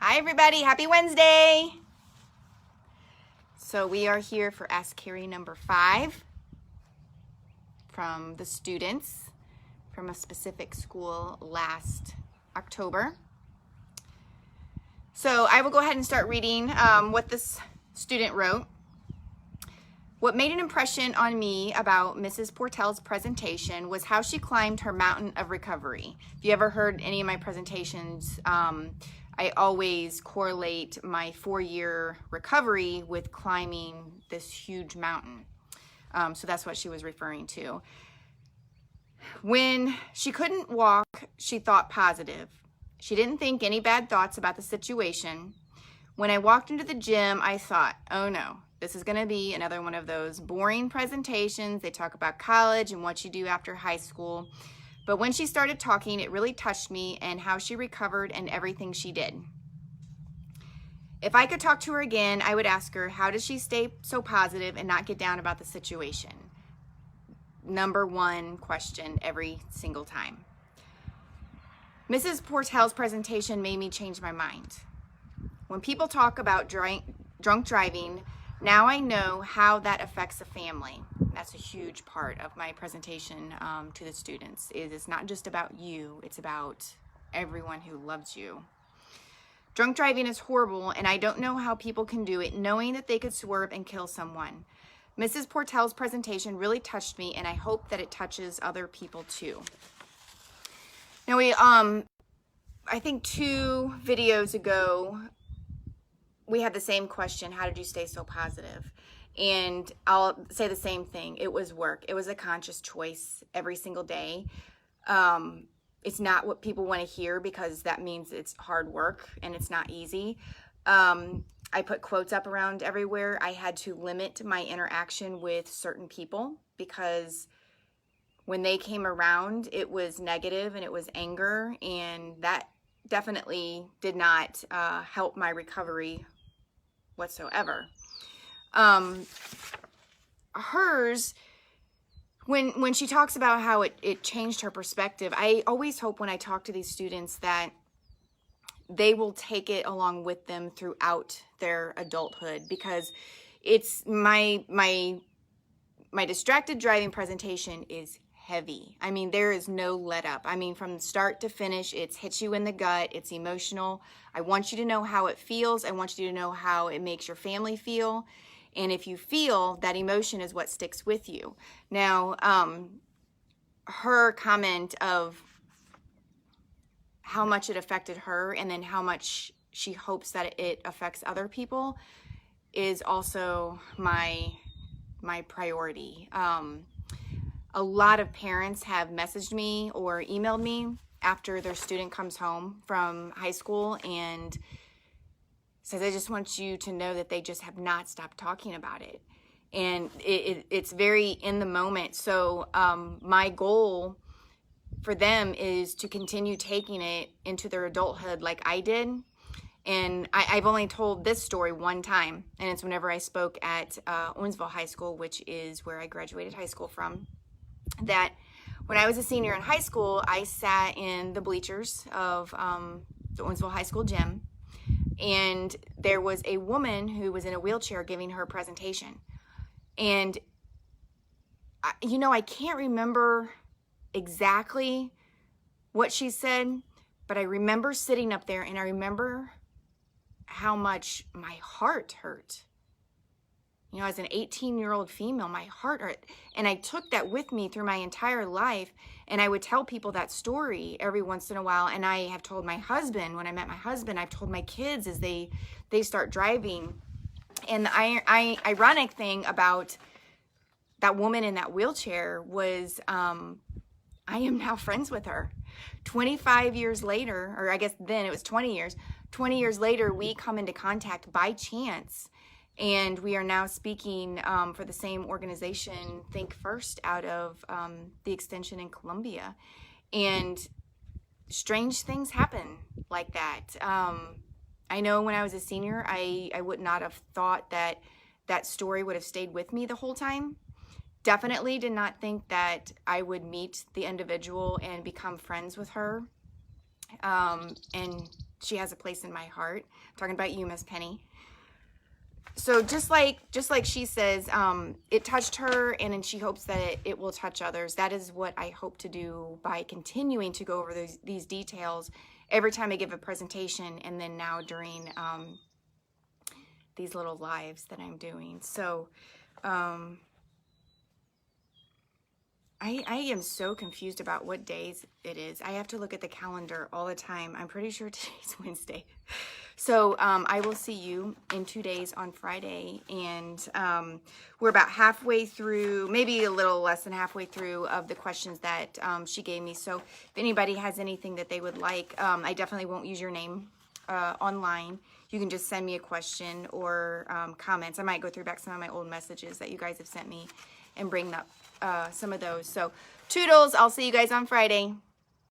Hi everybody, happy Wednesday. So we are here for Ask Carey number 5 from the students from a specific school last October. So I will go ahead and start reading what this student wrote. What made an impression on me about Mrs. Portell's presentation was how she climbed her mountain of recovery. If you ever heard any of my presentations, I always correlate my 4-year recovery with climbing this huge mountain. So that's what she was referring to. When she couldn't walk, she thought positive. She didn't think any bad thoughts about the situation. When I walked into the gym, I thought, oh no, this is going to be another one of those boring presentations. They talk about college and what you do after high school. But when she started talking, it really touched me and how she recovered and everything she did. If I could talk to her again, I would ask her, how does she stay so positive and not get down about the situation? Number one question every single time. Mrs. Portell's presentation made me change my mind. When people talk about drunk driving, now I know how that affects a family. That's a huge part of my presentation to the students. It's not just about you, it's about everyone who loves you. Drunk driving is horrible, and I don't know how people can do it knowing that they could swerve and kill someone. Mrs. Portell's presentation really touched me, and I hope that it touches other people too. Now I think 2 videos ago, we had the same question, how did you stay so positive? And I'll say the same thing. It was work. It was a conscious choice every single day. It's not what people want to hear because that means it's hard work and it's not easy. I put quotes up around everywhere. I had to limit my interaction with certain people because when they came around, it was negative and it was anger, and that definitely did not help my recovery whatsoever. Hers, when she talks about how it changed her perspective, I always hope when I talk to these students that they will take it along with them throughout their adulthood, because it's my distracted driving presentation is heavy. I mean, there is no let up. I mean, from start to finish, it's hits you in the gut. It's emotional. I want you to know how it feels. I want you to know how it makes your family feel. And if you feel, that emotion is what sticks with you. Now, her comment of how much it affected her and then how much she hopes that it affects other people is also my priority. A lot of parents have messaged me or emailed me after their student comes home from high school and says, I just want you to know that they just have not stopped talking about it. And it's very in the moment. So my goal for them is to continue taking it into their adulthood like I did. And I've only told this story one time, and it's whenever I spoke at Owensville High School, which is where I graduated high school from. That when I was a senior in high school, I sat in the bleachers of the Owensville High School gym, and there was a woman who was in a wheelchair giving her presentation. And, I can't remember exactly what she said, but I remember sitting up there and I remember how much my heart hurt. As an 18-year-old female, my heart hurt. And I took that with me through my entire life. And I would tell people that story every once in a while. And I have told my husband, when I met my husband, I've told my kids as they start driving. And the ironic thing about that woman in that wheelchair was I am now friends with her. 25 years later, or I guess then it was 20 years. 20 years later, we come into contact by chance. And we are now speaking for the same organization, Think First, out of the extension in Columbia. And strange things happen like that. I know when I was a senior, I would not have thought that story would have stayed with me the whole time. Definitely did not think that I would meet the individual and become friends with her. And she has a place in my heart. I'm talking about you, Miss Penny. So just like she says, it touched her, and then she hopes that it will touch others. That is what I hope to do by continuing to go over these details every time I give a presentation, and then now during these little lives that I'm doing. So I am so confused about what days it is. I have to look at the calendar all the time. I'm pretty sure today's Wednesday. So I will see you in 2 days on Friday, and we're about halfway through, maybe a little less than halfway through of the questions that she gave me. So if anybody has anything that they would like, I definitely won't use your name online. You can just send me a question or comments. I might go through back some of my old messages that you guys have sent me and bring up some of those. So toodles, I'll see you guys on Friday.